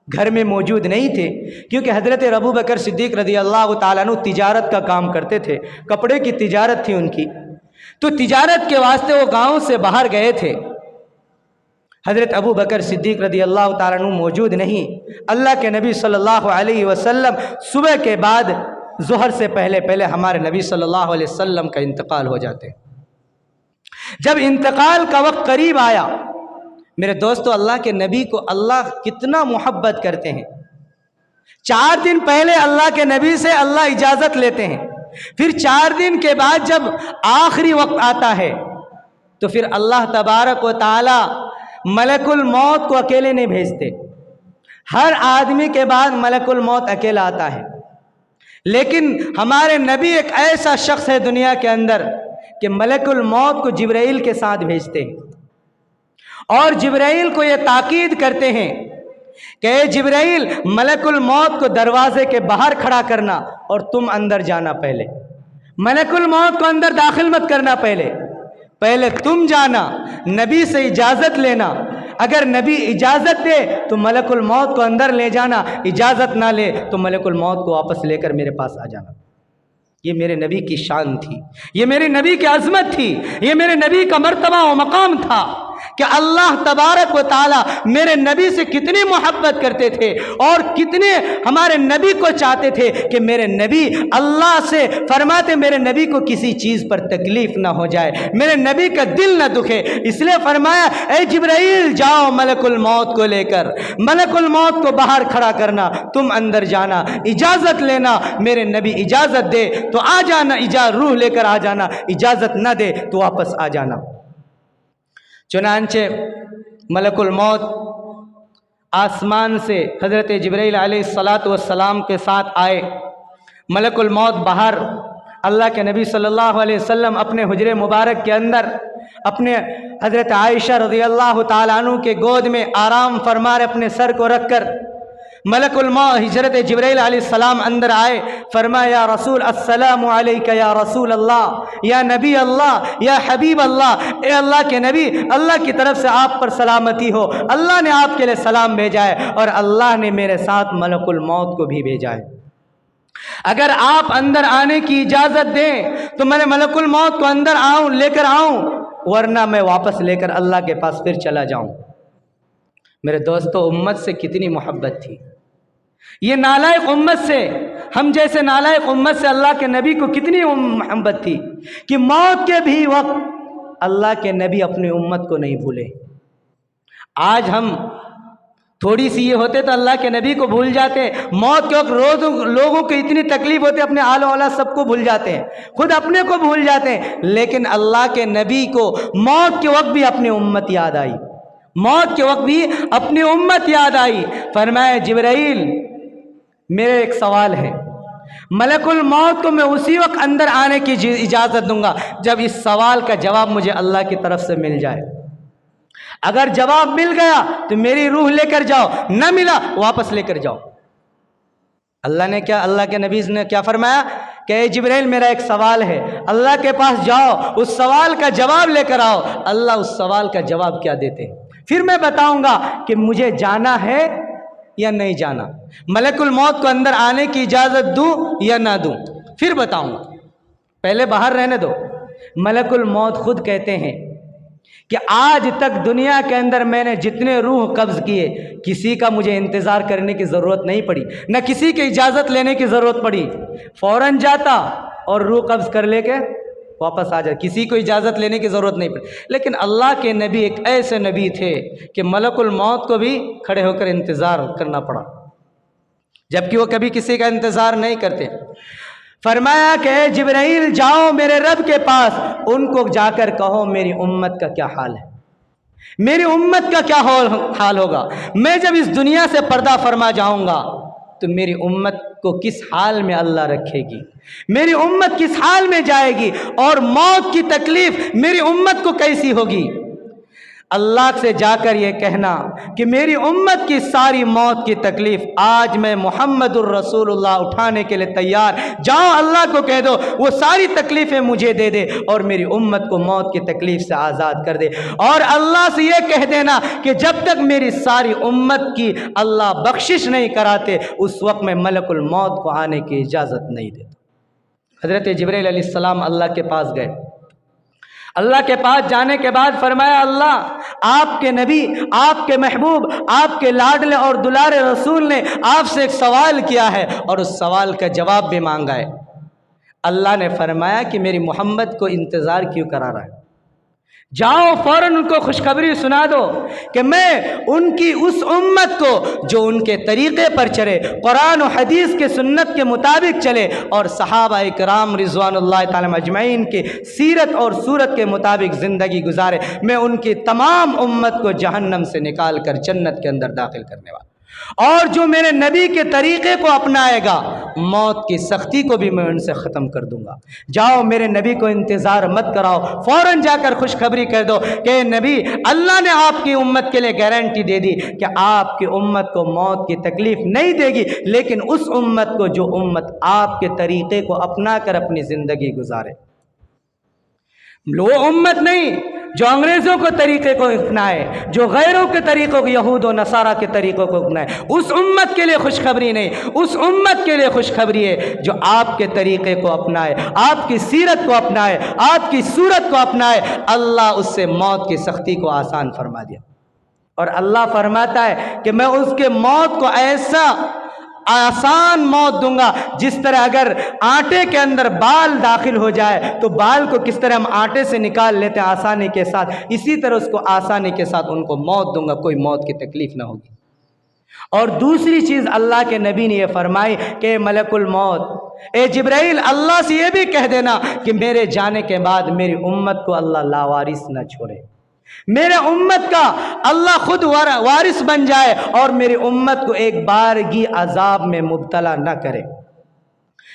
घर में मौजूद नहीं थे, क्योंकि हज़रत अबू बकर सिद्दीक़ रज़ी अल्लाह ताला अन्हु तिजारत का काम करते थे, कपड़े की तिजारत थी उनकी, तो तिजारत के वास्ते वो गाँव से बाहर गए थे। हज़रत अबू बकर सिद्दीक़ रज़ी अल्लाह ताला अन्हु मौजूद नहीं। अल्लाह के नबी सल्लल्लाहु अलैहि वसल्लम सुबह के बाद ज़ोहर से पहले पहले हमारे नबी सल्लल्लाहु अलैहि वसल्लम का इंतकाल हो जाते हैं। जब इंतकाल का वक्त करीब आया, मेरे दोस्तों, अल्लाह के नबी को अल्लाह कितना मोहब्बत करते हैं। 4 दिन पहले अल्लाह के नबी से अल्लाह इजाज़त लेते हैं, फिर 4 दिन के बाद जब आखिरी वक्त आता है तो फिर अल्लाह तबारक व तआला मलकुल मौत को अकेले नहीं भेजते। हर आदमी के बाद मलकुल मौत अकेला आता है, लेकिन हमारे नबी एक ऐसा शख्स है दुनिया के अंदर कि मलकुल मौत को जिब्राइल के साथ भेजते हैं और जिब्राइल को ये ताकीद करते हैं कि जिब्राइल, मलकुल मौत को दरवाजे के बाहर खड़ा करना और तुम अंदर जाना, पहले मलकुल मौत को अंदर दाखिल मत करना, पहले तुम जाना, नबी से इजाज़त लेना। अगर नबी इजाज़त दे तो मलकुल मौत को अंदर ले जाना, इजाज़त ना ले तो मलकुल मौत को वापस लेकर मेरे पास आ जाना। ये मेरे नबी की शान थी, ये मेरे नबी की अज़मत थी, ये मेरे नबी का मर्तबा और मकाम था कि अल्लाह तबारक व ताला मेरे नबी से कितनी मोहब्बत करते थे और कितने हमारे नबी को चाहते थे कि मेरे नबी अल्लाह से फरमाते मेरे नबी को किसी चीज़ पर तकलीफ़ ना हो जाए, मेरे नबी का दिल ना दुखे। इसलिए फरमाया, ए जिब्राइल जाओ मलकुल मौत को लेकर, मलकुल मौत को बाहर खड़ा करना, तुम अंदर जाना, इजाज़त लेना, मेरे नबी इजाज़त दे तो आ जाना, रूह लेकर आ जाना, इजाज़त ना दे तो वापस आ जाना। चुनांचे मलकुल मौत आसमान से हज़रत जिब्राइल अलैहिस्सलातु वस्सलाम के साथ आए। मलकुल मौत बाहर, अल्लाह के नबी सल्लल्लाहु अलैहि वसल्लम अपने हुजरे मुबारक के अंदर अपने हज़रत आयशा रज़ियल्लाहु ताला अन्हु के गोद में आराम फरमा रहे, अपने सर को रखकर। मलकुल मौत हज़रत जिब्राइल अलैहिस्सलाम अंदर आए, फरमाया या रसूल अस्सलामु अलैका या रसूल अल्लाह, या नबी अल्लाह, या हबीब अल्लाह, ए अल्लाह के नबी, अल्लाह की तरफ से आप पर सलामती हो, अल्लाह ने आपके लिए सलाम भेजा है और अल्लाह ने मेरे साथ मलकुल मौत को भी भेजा है। अगर आप अंदर आने की इजाज़त दें तो मैं मलकुल मौत को अंदर आऊँ, लेकर आऊँ, वरना मैं वापस लेकर अल्लाह के पास फिर चला जाऊँ। मेरे दोस्तों, उम्मत से कितनी मोहब्बत थी, ये नालायक उम्मत से, हम जैसे नालायक उम्मत से अल्लाह के नबी को कितनी मोहब्बत थी कि मौत के भी वक्त अल्लाह के नबी अपनी उम्मत को नहीं भूले। आज हम थोड़ी सी ये होते तो अल्लाह के नबी को भूल जाते, मौत के वक्त रोज लोगों को इतनी तकलीफ होती, अपने आल औलाद सबको भूल जाते हैं, खुद अपने को भूल जाते हैं, लेकिन अल्लाह के नबी को मौत के वक्त भी अपनी उम्मत याद आई, मौत के वक्त भी अपनी उम्मत याद आई। फरमाया जिब्राइल मेरे एक सवाल है, मलकुल मौत को मैं उसी वक्त अंदर आने की इजाज़त दूंगा जब इस सवाल का जवाब मुझे अल्लाह की तरफ से मिल जाए। अगर जवाब मिल गया तो मेरी रूह लेकर जाओ, न मिला वापस लेकर जाओ। अल्लाह के नबी ने क्या फरमाया कि जिब्राइल मेरा एक सवाल है, अल्लाह के पास जाओ, उस सवाल का जवाब लेकर आओ। अल्लाह उस सवाल का जवाब क्या देते हैं, फिर मैं बताऊंगा कि मुझे जाना है या नहीं जाना, मलकुल मौत को अंदर आने की इजाज़त दूं या ना दूं, फिर बताऊंगा, पहले बाहर रहने दो। मलकुल मौत खुद कहते हैं कि आज तक दुनिया के अंदर मैंने जितने रूह कब्ज़ किए, किसी का मुझे इंतज़ार करने की ज़रूरत नहीं पड़ी, न किसी की इजाज़त लेने की ज़रूरत पड़ी, फ़ौरन जाता और रूह कब्ज़ कर लेके वापस आ जाए, किसी को इजाज़त लेने की ज़रूरत नहीं पड़ी। लेकिन अल्लाह के नबी एक ऐसे नबी थे कि मलकुल मौत को भी खड़े होकर इंतज़ार करना पड़ा, जबकि वो कभी किसी का इंतज़ार नहीं करते। फरमाया कि जिब्राइल जाओ मेरे रब के पास, उनको जाकर कहो मेरी उम्मत का क्या हाल है, मेरी उम्मत का क्या हाल होगा, मैं जब इस दुनिया से पर्दा फरमा जाऊंगा तो मेरी उम्मत को किस हाल में अल्लाह रखेगी, मेरी उम्मत किस हाल में जाएगी और मौत की तकलीफ मेरी उम्मत को कैसी होगी। अल्लाह से जाकर ये कहना कि मेरी उम्मत की सारी मौत की तकलीफ़ आज मैं मुहम्मदुर रसूलुल्लाह उठाने के लिए तैयार, जाओ अल्लाह को कह दो वो सारी तकलीफ़ें मुझे दे दे और मेरी उम्मत को मौत की तकलीफ़ से आज़ाद कर दे। और अल्लाह से ये कह देना कि जब तक मेरी सारी उम्मत की अल्लाह बख्शिश नहीं कराते उस वक्त में मलकुल मौत को आने की इजाज़त नहीं देता। हज़रत जिब्राइल अलैहिस्सलाम अल्लाह के पास गए, अल्लाह के पास जाने के बाद फरमाया अल्लाह आपके नबी, आपके महबूब, आपके लाडले और दुलारे रसूल ने आपसे एक सवाल किया है और उस सवाल का जवाब भी मांगा है। अल्लाह ने फरमाया कि मेरी मोहम्मद को इंतज़ार क्यों करा रहा है, जाओ फ़ौरन उनको खुशखबरी सुना दो कि मैं उनकी उस उम्मत को जो उनके तरीक़े पर चले, कुरान और हदीस के सुन्नत के मुताबिक चले और सहाबा इकराम रिज़वानुल्लाह ताला अजमईन के सीरत और सूरत के मुताबिक ज़िंदगी गुजारे, मैं उनकी तमाम उम्मत को जहन्नम से निकाल कर जन्नत के अंदर दाखिल करने वाला, और जो मेरे नबी के तरीक़े को अपनाएगा मौत की सख्ती को भी मैं उनसे ख़त्म कर दूंगा। जाओ मेरे नबी को इंतज़ार मत कराओ, फ़ौरन जाकर खुशखबरी कर दो कि नबी अल्लाह ने आपकी उम्मत के लिए गारंटी दे दी कि आपकी उम्मत को मौत की तकलीफ़ नहीं देगी, लेकिन उस उम्मत को जो उम्मत आपके तरीक़े को अपना कर अपनी ज़िंदगी गुजारे। वो उम्मत नहीं जो अंग्रेज़ों के तरीक़े को अपनाए, जो गैरों के तरीक़ों को, यहूद और नसारा के तरीक़ों को अपनाए, उस उम्मत के लिए खुशखबरी नहीं। उस उम्मत के लिए खुशखबरी है जो आपके तरीक़े को अपनाए, आपकी सीरत को अपनाए, आपकी सूरत को अपनाए। अल्लाह उससे मौत की सख्ती को आसान फरमा दिया। और अल्लाह फरमाता है कि मैं उसके मौत को ऐसा आसान मौत दूंगा, जिस तरह अगर आटे के अंदर बाल दाखिल हो जाए तो बाल को किस तरह हम आटे से निकाल लेते हैं आसानी के साथ, इसी तरह उसको आसानी के साथ उनको मौत दूंगा, कोई मौत की तकलीफ ना होगी। और दूसरी चीज़ अल्लाह के नबी ने यह फरमाई कि मलकुल मौत, ए जिब्राइल, अल्लाह से यह भी कह देना कि मेरे जाने के बाद मेरी उम्मत को अल्लाह लावारिस न छोड़े, मेरे उम्मत का अल्लाह खुद वारिस बन जाए और मेरी उम्मत को एक बारगी अजाब में मुब्तला न करे।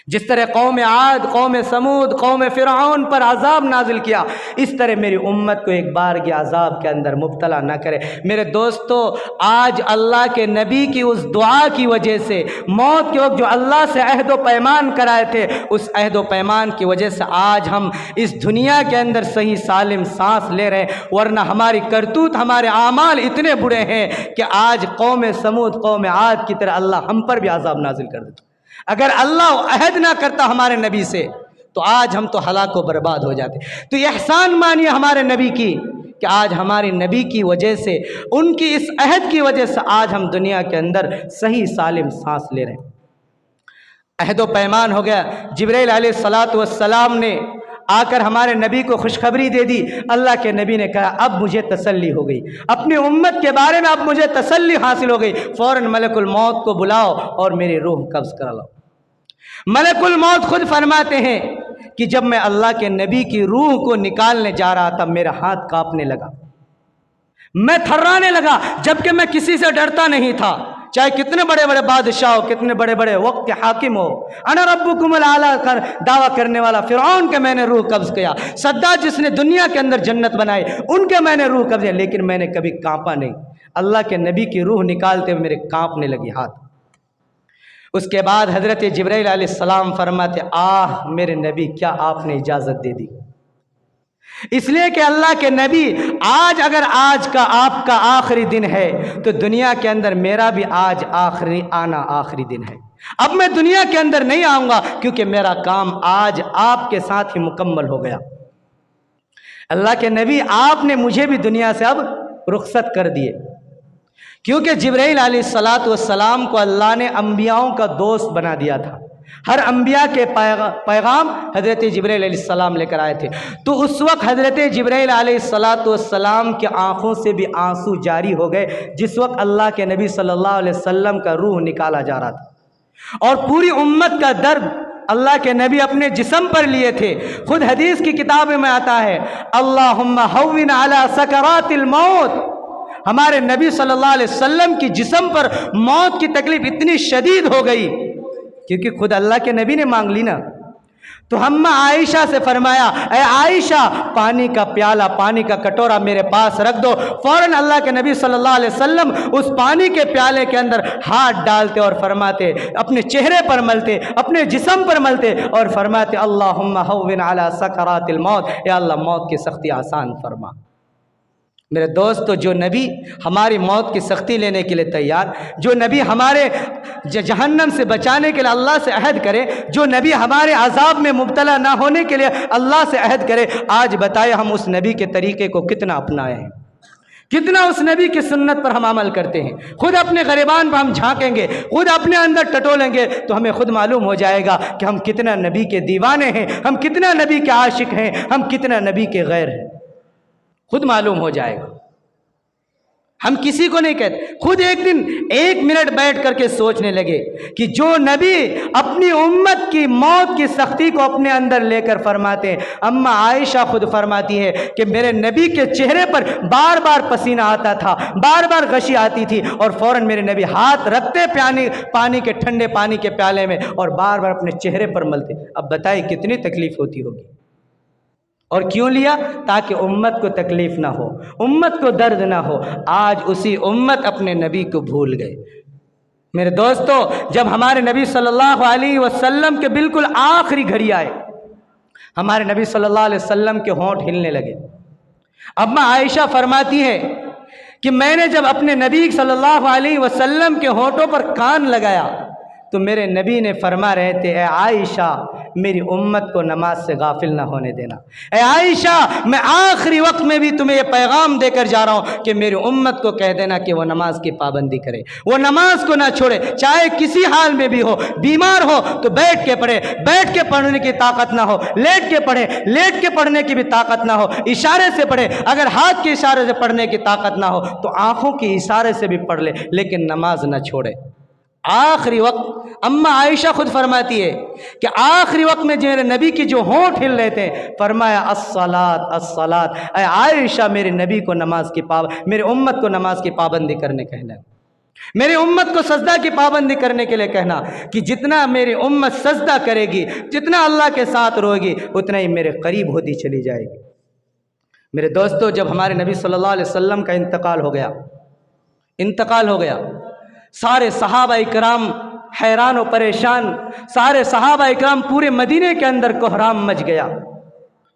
जिस तरह कौम आद, कौम समूद, कौम फिरऔन पर अजाब नाजिल किया, इस तरह मेरी उम्मत को एक बार के अजाब के अंदर मुब्तला न करे। मेरे दोस्तों, आज अल्लाह के नबी की उस दुआ की वजह से मौत के वक्त जो अल्लाह से अहद व पैमान कराए थे, उस अहद व पैमान की वजह से आज हम इस दुनिया के अंदर सही सालिम सांस ले रहे हैं। वरना हमारी करतूत, हमारे आमाल इतने बुरे हैं कि आज कौम समूद, कौम आद की तरह अल्लाह हम पर भी अजाब नाजिल कर देता। अगर अल्लाह अहद ना करता हमारे नबी से तो आज हम तो हलाक व बर्बाद हो जाते। तो एहसान मानिए हमारे नबी की कि आज हमारे नबी की वजह से, उनकी इस अहद की वजह से आज हम दुनिया के अंदर सही सालिम सांस ले रहे हैं। अहद व पैमान हो गया। जिब्राइल अलैहिस्सलातु वस्सलाम ने आकर हमारे नबी को खुशखबरी दे दी। अल्लाह के नबी ने कहा अब मुझे तसल्ली हो गई, अपनी उम्मत के बारे में अब मुझे तसल्ली हासिल हो गई। फ़ौरन मलकुल मौत को बुलाओ और मेरी रूह कब्ज़ करा लो। मलकुल मौत खुद फरमाते हैं कि जब मैं अल्लाह के नबी की रूह को निकालने जा रहा था, मेरा हाथ कांपने लगा, मैं थर्राने लगा, जबकि मैं किसी से डरता नहीं था। चाहे कितने बड़े बड़े बादशाह हो, कितने बड़े बड़े वक्त के हाकिम हो, अना रब्बुकुमुल आला कर दावा करने वाला फिरौन के मैंने रूह कब्ज़ किया, सद्दाद जिसने दुनिया के अंदर जन्नत बनाई उनके मैंने रूह कब्ज़ किया, लेकिन मैंने कभी कांपा नहीं। अल्लाह के नबी की रूह निकालते हुए मेरे कांपने लगी हाथ। उसके बाद हज़रत जिब्राइल अलैहिस्सलाम फरमाते, आह मेरे नबी, क्या आपने इजाज़त दे दी। इसलिए कि अल्लाह के नबी, आज अगर आज का आपका आखिरी दिन है तो दुनिया के अंदर मेरा भी आज आखिरी दिन है। अब मैं दुनिया के अंदर नहीं आऊँगा क्योंकि मेरा काम आज आपके साथ ही मुकम्मल हो गया। अल्लाह के नबी, आपने मुझे भी दुनिया से अब रुखसत कर दिए, क्योंकि जिब्राइल अलैहिस्सलातु वस्सलाम को अल्लाह ने अंबियाओं का दोस्त बना दिया था। हर अंबिया के पैगाम हज़रत जिब्राइल अलैहिस्सलाम लेकर आए थे। तो उस वक्त हज़रत जिब्राइल अलैहिस्सलातु वस्सलाम की आँखों से भी आंसू जारी हो गए जिस वक्त अल्लाह के नबी सल्लल्लाहु अलैहि वसल्लम का रूह निकाला जा रहा था। और पूरी उम्मत का दर्द अल्लाह के नबी अपने जिस्म पर लिए थे। खुद हदीस की किताब में आता है, अल्लाहुम्मा हव्विन अला सकरातिल मौत। हमारे नबी सल्लल्लाहु अलैहि वसल्लम की जिस्म पर मौत की तकलीफ इतनी शदीद हो गई क्योंकि खुद अल्लाह के नबी ने मांग ली ना। तो हम्मा आयशा से फरमाया, ए आयशा, पानी का प्याला, पानी का कटोरा मेरे पास रख दो। फ़ौरन अल्लाह के नबी सल्लल्लाहु अलैहि वसल्लम उस पानी के प्याले के अंदर हाथ डालते और फरमाते, अपने चेहरे पर मलते, अपने जिस्म पर मलते और फरमाते, अल्लाहुम्मा हव्विन अला सकरातिल मौत, या अल्लाह मौत की सख्ती आसान फरमा। मेरे दोस्तों, जो नबी हमारी मौत की सख्ती लेने के लिए तैयार, जो नबी हमारे जहन्नम से बचाने के लिए अल्लाह से अहद करे, जो नबी हमारे अजाब में मुब्तला ना होने के लिए अल्लाह से अहद करे, आज बताए हम उस नबी के तरीक़े को कितना अपनाए हैं, कितना उस नबी की सुन्नत पर हम अमल करते हैं। खुद अपने ग़रीबान पर हम झांकेंगे, खुद अपने अंदर टटोलेंगे तो हमें खुद मालूम हो जाएगा कि हम कितना नबी के दीवाने हैं, हम कितना नबी के आशिक हैं, हम कितना नबी के गैर हैं, खुद मालूम हो जाएगा। हम किसी को नहीं कहते, खुद एक दिन 1 मिनट बैठ करके सोचने लगे कि जो नबी अपनी उम्मत की मौत की सख्ती को अपने अंदर लेकर फरमाते हैं। अम्मा आयशा खुद फरमाती है कि मेरे नबी के चेहरे पर बार बार पसीना आता था, बार बार गशी आती थी और फ़ौरन मेरे नबी हाथ रखते पानी के ठंडे पानी के प्याले में और बार बार अपने चेहरे पर मलते। अब बताइए कितनी तकलीफ़ होती होगी। और क्यों लिया? ताकि उम्मत को तकलीफ़ ना हो, उम्मत को दर्द ना हो। आज उसी उम्मत अपने नबी को भूल गए। मेरे दोस्तों, जब हमारे नबी सल्लल्लाहु अलैहि वसल्लम के बिल्कुल आखिरी घड़ी आए, हमारे नबी सल्लल्लाहु अलैहि वसल्लम के होंठ हिलने लगे। अम्मा आयशा फरमाती है कि मैंने जब अपने नबी सल्लल्लाहु अलैहि वसल्लम के होंठों पर कान लगाया तो मेरे नबी ने फरमा रहे थे, ए आयशा मेरी उम्मत को नमाज से गाफिल ना होने देना। ए आयशा मैं आखिरी वक्त में भी तुम्हें ये पैगाम देकर जा रहा हूँ कि मेरी उम्मत को कह देना कि वो नमाज की पाबंदी करे, वो नमाज को ना छोड़े, चाहे किसी हाल में भी हो। बीमार हो तो बैठ के पढ़े, बैठ के पढ़ने की ताकत ना हो, लेट के पढ़े, लेट के पढ़ने की भी ताकत ना हो, इशारे से पढ़े। अगर हाथ के इशारे से पढ़ने की ताकत ना हो तो आंखों के इशारे से भी पढ़ ले, लेकिन नमाज ना छोड़े। आखिरी वक्त अम्मा आयशा खुद फरमाती है कि आखिरी वक्त में जो मेरे नबी की जो होंठ हिल रहे थे, फरमाया अस्सलात अस्सलात। ऐ आयशा मेरे नबी को नमाज की मेरे उम्मत को नमाज की पाबंदी करने कहना, मेरी उम्मत को सजदा की पाबंदी करने के लिए कहना कि जितना मेरी उम्मत सजदा करेगी, जितना अल्लाह के साथ रोएगी, उतना ही मेरे करीब होती चली जाएगी। मेरे दोस्तों, जब हमारे नबी सल्लल्लाहु अलैहि वसल्लम का इंतकाल हो गया, सारे सहाबा इकराम हैरान और परेशान, सारे सहाबा इकराम, पूरे मदीने के अंदर कोहराम मच गया।